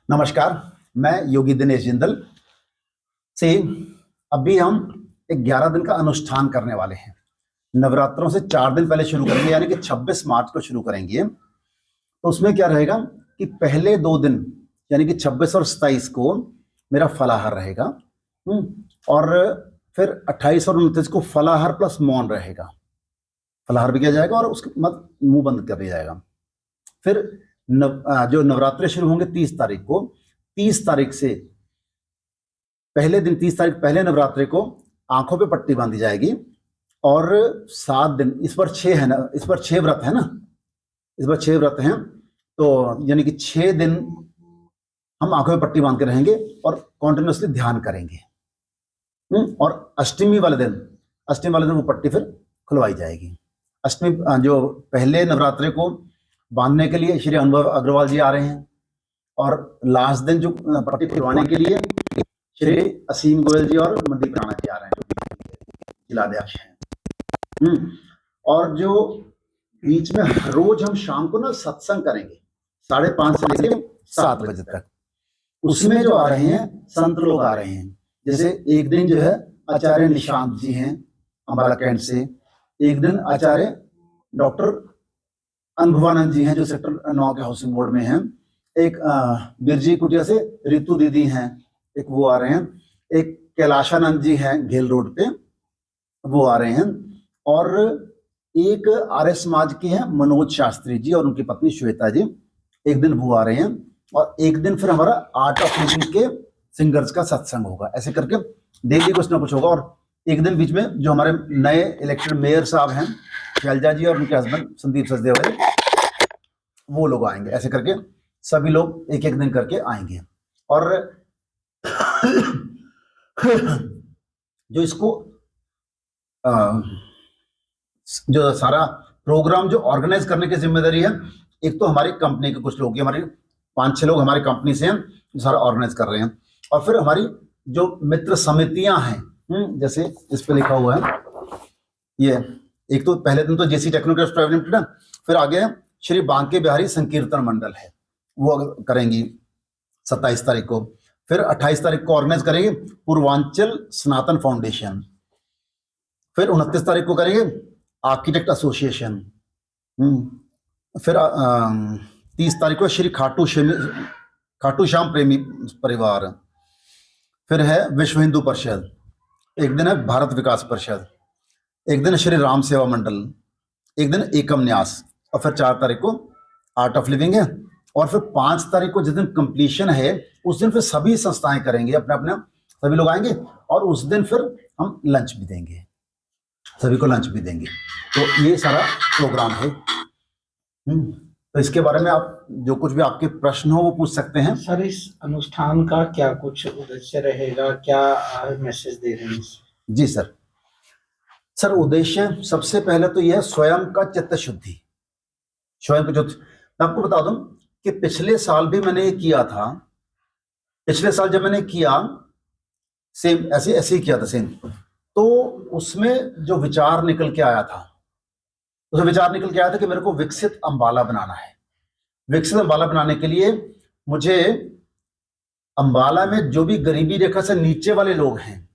नमस्कार। मैं योगी दिनेश जिंदल से अभी हम एक 11 दिन का अनुष्ठान करने वाले हैं। नवरात्रों से 4 दिन पहले शुरू करेंगे, यानी कि 26 मार्च को शुरू करेंगे। तो उसमें क्या रहेगा कि पहले 2 दिन यानी कि 26 और 27 को मेरा फलाहार रहेगा, और फिर 28 और 29 को फलाहार प्लस मौन रहेगा। फलाहार भी किया जाएगा और उसके बाद मुंह बंद कर दिया जाएगा। फिर जो नवरात्रे शुरू होंगे 30 तारीख को, 30 तारीख से पहले दिन 30 तारीख पहले नवरात्रे को आंखों पे पट्टी बांधी जाएगी, और 7 दिन, इस पर 6 है ना, इस पर 6 व्रत है ना, इस पर 6 व्रत हैं, तो यानी कि 6 दिन हम आंखों में पट्टी बांध के रहेंगे और कॉन्टिन्यूसली ध्यान करेंगे। और अष्टमी वाले दिन वो पट्टी फिर खुलवाई जाएगी। अष्टमी जो पहले नवरात्रे को बांधने के लिए श्री अनुभव अग्रवाल जी आ रहे हैं, और लास्ट दिन जो पट्टी खुलवाने के लिए श्री असीम गोयल जी और मनदीप राणा जी आ रहे हैं, जो जिलाध्यक्ष हैं। और जो बीच में रोज हम शाम को ना सत्संग करेंगे 5:30 से लेकर 7 बजे तक। उसमें जो आ रहे हैं संत लोग आ रहे हैं, जैसे एक दिन जो है आचार्य निशांत जी हैं अंबाला कैंट से, एक दिन आचार्य डॉक्टर अनुभवानंद जी हैं जो सेक्टर 9 के हाउसिंग बोर्ड में हैं, एक बिरजी कुटिया से रितु दीदी हैं, एक वो आ रहे हैं, एक कैलाशानंद जी हैं घेल रोड पे, वो आ रहे हैं, और एक आर्य समाज के हैं मनोज शास्त्री जी और उनकी पत्नी श्वेता जी, एक दिन वो आ रहे हैं, और एक दिन फिर हमारा आर्ट ऑफ लिविंग के सिंगर्स का सत्संग होगा। ऐसे करके डेली कुछ ना कुछ होगा। और एक दिन बीच में जो हमारे नए इलेक्टेड मेयर साहब हैं शैलजा जी और उनके हस्बैंड संदीप सचदेव, वो लोग आएंगे। ऐसे करके सभी लोग एक एक दिन करके आएंगे। और जो इसको जो सारा प्रोग्राम जो ऑर्गेनाइज करने की जिम्मेदारी है, एक तो हमारी कंपनी के कुछ लोग, हमारी 5-6 लोग हमारी कंपनी से हैं जो सारा ऑर्गेनाइज कर रहे हैं, और फिर हमारी जो मित्र समितियां हैं, जैसे इस पे लिखा हुआ है, ये एक तो पहले दिन तो जेसी टेक्नोक्रेट्स प्राइवेट लिमिटेड है, फिर आगे श्री बांके बिहारी संकीर्तन मंडल है, वो करेंगी 27 तारीख को। फिर 28 तारीख को ऑर्गेनाइज करेंगे पूर्वांचल सनातन फाउंडेशन। फिर 29 तारीख को करेंगे आर्किटेक्ट एसोसिएशन। फिर 30 तारीख को श्री खाटू श्याम प्रेमी परिवार। फिर है विश्व हिंदू परिषद, एक दिन है भारत विकास परिषद, एक दिन श्री राम सेवा मंडल, एक दिन एकम न्यास, और फिर 4 तारीख को आर्ट ऑफ लिविंग है, और फिर 5 तारीख को जिस दिन कंप्लीशन है उस दिन फिर सभी संस्थाएं करेंगे अपने अपने, सभी लोग आएंगे, और उस दिन फिर हम लंच भी देंगे, सभी को लंच भी देंगे। तो ये सारा प्रोग्राम है। तो इसके बारे में आप जो कुछ भी आपके प्रश्न हो वो पूछ सकते हैं। सर, इस अनुष्ठान का क्या कुछ उद्देश्य रहेगा, क्या मैसेज दे रहे हैं? जी सर, उद्देश्य सबसे पहले तो यह स्वयं का चित्त शुद्धि, स्वयं का चित्त। मैं आपको बता दूं कि पिछले साल भी मैंने ये किया था। पिछले साल जब मैंने किया सेम ऐसे ही किया था सेम, तो उसमें जो विचार निकल के आया था, उसमें विचार निकल के आया था कि मेरे को विकसित अंबाला बनाना है। विकसित अंबाला बनाने के लिए मुझे अंबाला में जो भी गरीबी रेखा से नीचे वाले लोग हैं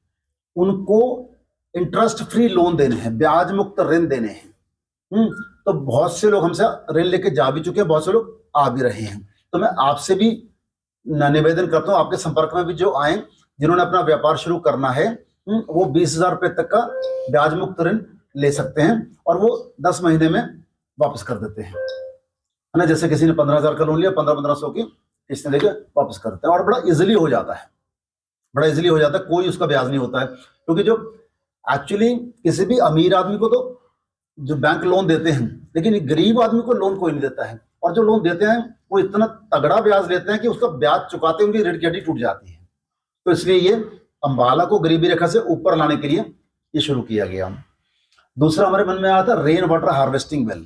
उनको इंटरेस्ट फ्री लोन देने हैं, ब्याज मुक्त ऋण देने हैं। तो बहुत से लोग हमसे ऋण लेके जा भी चुके हैं, बहुत से लोग आ भी रहे हैं। तो मैं आपसे भी निवेदन करता हूँ, आपके संपर्क में भी जो आए जिन्होंने अपना व्यापार शुरू करना है, वो 20,000 रुपए तक का ब्याज मुक्त ऋण ले सकते हैं, और वो 10 महीने में वापस कर देते हैं, है ना। जैसे किसी ने 15,000 का लोन लिया, 1500 की किस्त लेके वापस कर देते हैं, और बड़ा इजिली हो जाता है, बड़ा इजिली हो जाता है, कोई उसका ब्याज नहीं होता है। क्योंकि जो एक्चुअली किसी भी अमीर आदमी को तो जो बैंक लोन देते हैं, लेकिन गरीब आदमी को लोन कोई नहीं देता है, और जो लोन देते हैं वो इतना तगड़ा ब्याज लेते हैं कि उसका ब्याज चुकाते उनकी ऋण की हड्डी टूट जाती है। तो इसलिए ये अंबाला को गरीबी रेखा से ऊपर लाने के लिए ये शुरू किया गया। दूसरा हमारे मन में आया था रेन वाटर हार्वेस्टिंग वेल,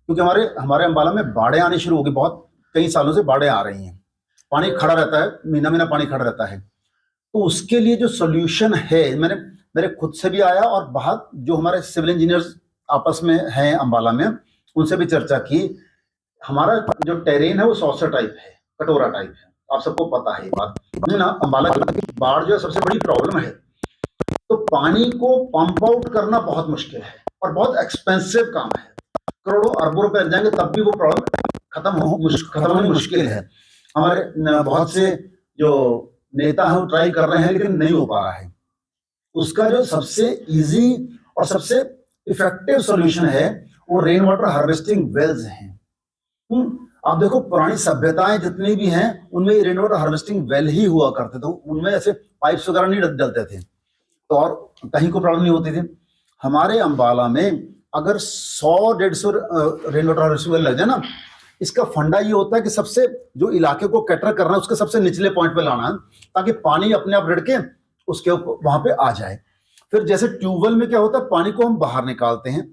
क्योंकि हमारे अंबाला में बाढ़ें आनी शुरू हो गई, बहुत कई सालों से बाढ़ें आ रही हैं, पानी खड़ा रहता है, महीना पानी खड़ा रहता है। तो उसके लिए जो सोल्यूशन है, मेरे खुद से भी आया, और बाहर जो हमारे सिविल इंजीनियर्स आपस में हैं अंबाला में, उनसे भी चर्चा की। हमारा जो टेरेन है वो सॉसर टाइप है, कटोरा टाइप है, आप सबको पता है ये बात। ना अंबाला की बाढ़ जो है सबसे बड़ी प्रॉब्लम है, तो पानी को पंप आउट करना बहुत मुश्किल है और बहुत एक्सपेंसिव काम है। करोड़ों अरबों रुपए लग जाएंगे तब भी वो प्रॉब्लम खत्म होनी मुश्किल है। हमारे बहुत से जो नेता हैं वो ट्राई कर रहे हैं लेकिन नहीं हो पा रहा है। उसका जो सबसे इजी और सबसे इफेक्टिव सॉल्यूशन है वो रेन वाटर हार्वेस्टिंग वेल्स हैं। आप देखो पुरानी सभ्यताएं जितनी भी हैं उनमें रेन वाटर हार्वेस्टिंग वेल ही हुआ करते थे, उनमें ऐसे पाइप्स वगैरह नहीं डलते थे, तो और कहीं को प्रॉब्लम नहीं होती थी। हमारे अंबाला में अगर 100-150 रेन वाटर हार्वेस्टिंग वेल लग जाए ना, इसका फंडा ये होता है कि सबसे जो इलाके को कैटर करना है उसके सबसे निचले पॉइंट पे लाना है ताकि पानी अपने आप रिढ़ के उसके वहां पे आ जाए। फिर जैसे ट्यूबवेल में क्या होता है, पानी को हम बाहर निकालते हैं,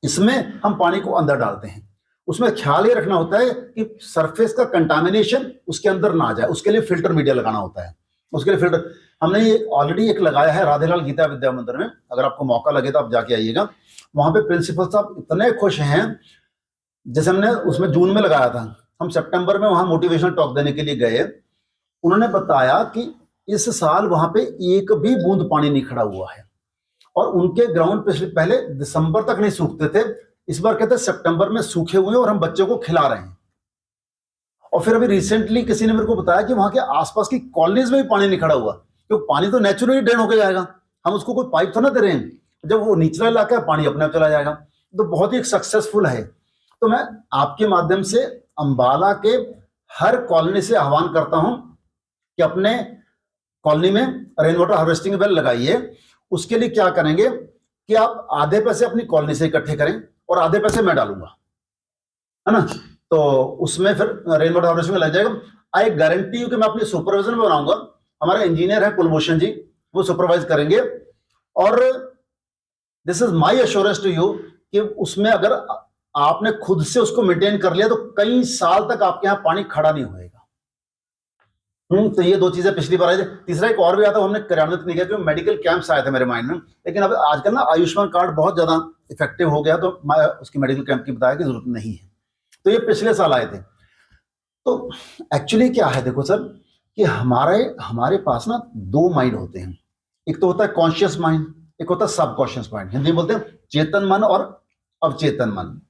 इसमें हम पानी को अंदर डालते हैं। उसमें ख्याल ये रखना होता है कि सरफेस का कंटामिनेशन उसके अंदर ना आ जाए, उसके लिए फिल्टर मीडिया लगाना होता है। उसके लिए फिल्टर हमने ये ऑलरेडी एक लगाया है राधेलाल गीता विद्या मंदिर में, अगर आपको मौका लगे तो आप जाके आइएगा। वहां पे प्रिंसिपल साहब इतने खुश हैं, जैसे हमने उसमें जून में लगाया था, हम सितंबर में वहां मोटिवेशनल टॉक देने के लिए गए। उन्होंने बताया कि इस साल वहां पे एक भी बूंद पानी नहीं खड़ा हुआ है और उनके ग्राउंड पहले दिसंबर तक नहीं सूखते थे, इस बार कहते सितंबर में सूखे हुए और हम बच्चों को खिला रहे हैं। और फिर अभी रिसेंटली किसी ने मेरे को बताया कि वहां के आसपास की कॉलोनीज में भी पानी नहीं खड़ा हुआ, क्योंकि पानी तो नेचुरली ड्रेन होकर जाएगा, हम उसको कोई पाइप तो ना दे रहे हैं, जब वो निचला इलाका है पानी अपने आप चला जाएगा। तो बहुत ही सक्सेसफुल है। तो मैं आपके माध्यम से अंबाला के हर कॉलोनी से आह्वान करता हूं कि अपने कॉलोनी में रेन वाटर हार्वेस्टिंग वेल लगाइए। उसके लिए क्या करेंगे कि आप आधे पैसे अपनी कॉलोनी से इकट्ठे करें और आधे पैसे मैं डालूंगा, है ना, तो उसमें फिर रेन वाटर हार्वेस्टिंग लग जाएगा। आई गारंटी यू कि मैं अपनी सुपरविजन में बनाऊंगा, हमारे इंजीनियर है कुलभूषण जी, वो सुपरवाइज करेंगे। और this is my assurance to you कि उसमें अगर आपने खुद से उसको मेंटेन कर लिया तो कई साल तक आपके यहां पानी खड़ा नहीं होएगा। तो ये दो चीजें पिछली बार आई थी। तीसरा एक और भी आता, हमने कार्यान्वित नहीं किया क्योंकि मेडिकल कैंप्स आए थे मेरे माइंड में, लेकिन अब आजकल ना आयुष्मान कार्ड बहुत ज्यादा इफेक्टिव हो गया, तो मैं उसकी मेडिकल कैंप की बताया कि जरूरत नहीं है। तो ये पिछले साल आए थे। तो एक्चुअली क्या है, देखो सर, कि हमारे पास ना दो माइंड होते हैं। एक तो होता है कॉन्शियस माइंड, एक होता है सबकॉन्शियस माइंड। हिंदी में बोलते हैं चेतन मन और अवचेतन मन।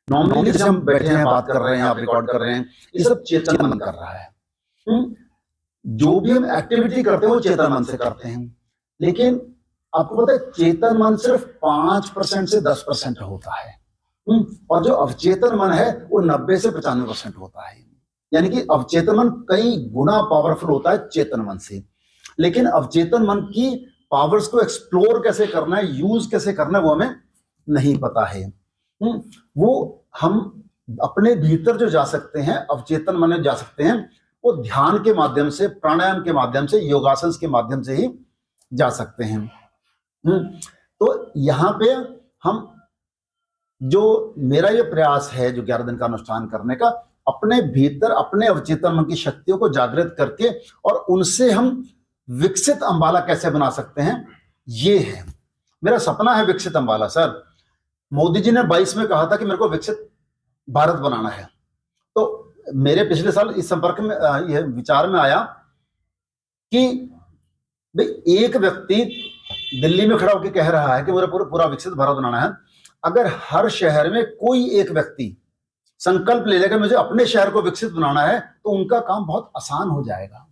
नॉर्मली जैसे हम बैठे हैं, बात कर रहे हैं, आप रिकॉर्ड कर रहे हैं, ये सब चेतन मन कर रहा है। जो भी हम एक्टिविटी करते हैं वो चेतन मन से करते हैं, लेकिन आपको पता है चेतन मन सिर्फ 5% से 10% होता है, और जो अवचेतन मन है वो 90 से 95% होता है। यानी कि अवचेतन मन कई गुना पावरफुल होता है चेतन मन से, लेकिन अवचेतन मन की पावर्स को एक्सप्लोर कैसे करना है, यूज कैसे करना है, वो हमें नहीं पता है। वो हम अपने भीतर जो जा सकते हैं, अवचेतन मन में जा सकते हैं, वो ध्यान के माध्यम से, प्राणायाम के माध्यम से, योगासन के माध्यम से ही जा सकते हैं। तो यहां पे हम, जो मेरा ये प्रयास है जो 11 दिन का अनुष्ठान करने का, अपने भीतर अपने अवचेतन मन की शक्तियों को जागृत करके और उनसे हम विकसित अंबाला कैसे बना सकते हैं, ये है मेरा सपना है। विकसित अंबाला, सर मोदी जी ने 22 में कहा था कि मेरे को विकसित भारत बनाना है। तो मेरे पिछले साल इस संपर्क में यह विचार में आया कि भाई एक व्यक्ति दिल्ली में खड़ा होकर कह रहा है कि मुझे पूरा विकसित भारत बनाना है। अगर हर शहर में कोई एक व्यक्ति संकल्प ले लेगा मुझे अपने शहर को विकसित बनाना है, तो उनका काम बहुत आसान हो जाएगा।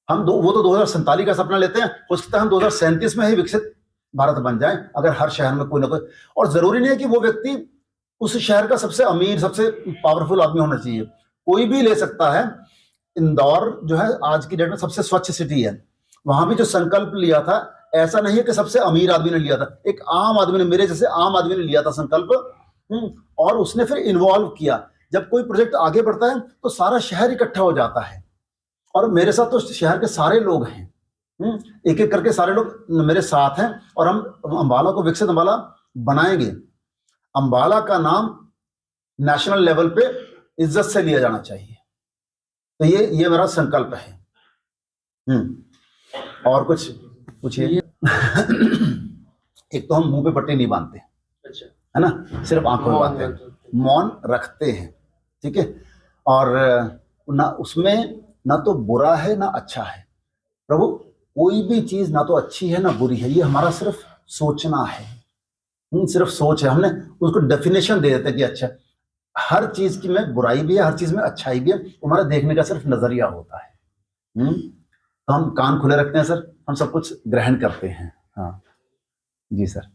वो तो 2047 का सपना लेते हैं, हो सकता है हम 2037 में ही विकसित भारत बन जाए, अगर हर शहर में कोई ना कोई। और जरूरी नहीं है कि वो व्यक्ति उस शहर का सबसे अमीर, सबसे पावरफुल आदमी होना चाहिए, कोई भी ले सकता है। इंदौर जो है आज की डेट में सबसे स्वच्छ सिटी है, वहां भी जो संकल्प लिया था, ऐसा नहीं है कि सबसे अमीर आदमी ने लिया था, एक आम आदमी ने, मेरे जैसे आम आदमी ने लिया था संकल्प, और उसने फिर इन्वॉल्व किया। जब कोई प्रोजेक्ट आगे बढ़ता है तो सारा शहर इकट्ठा हो जाता है, और मेरे साथ तो शहर के सारे लोग हैं, एक एक करके सारे लोग मेरे साथ हैं, और हम अंबाला को विकसित अंबाला बनाएंगे। अंबाला का नाम नेशनल लेवल पे इज्जत से लिया जाना चाहिए। तो ये मेरा संकल्प है। और कुछ पूछिए। एक तो हम मुंह पे पट्टी नहीं बांधते, अच्छा, है ना, सिर्फ आंखों में बांधते हैं, मौन रखते हैं, ठीक है। और ना उसमें ना तो बुरा है ना अच्छा है प्रभु। कोई भी चीज ना तो अच्छी है ना बुरी है, ये हमारा सिर्फ सोचना है। सिर्फ सोच है, हमने उसको डेफिनेशन दे देते हैं कि अच्छा हर चीज की में बुराई भी है, हर चीज में अच्छाई भी है, हमारा देखने का सिर्फ नजरिया होता है। तो हम कान खुले रखते हैं सर, हम सब कुछ ग्रहण करते हैं। हाँ जी सर।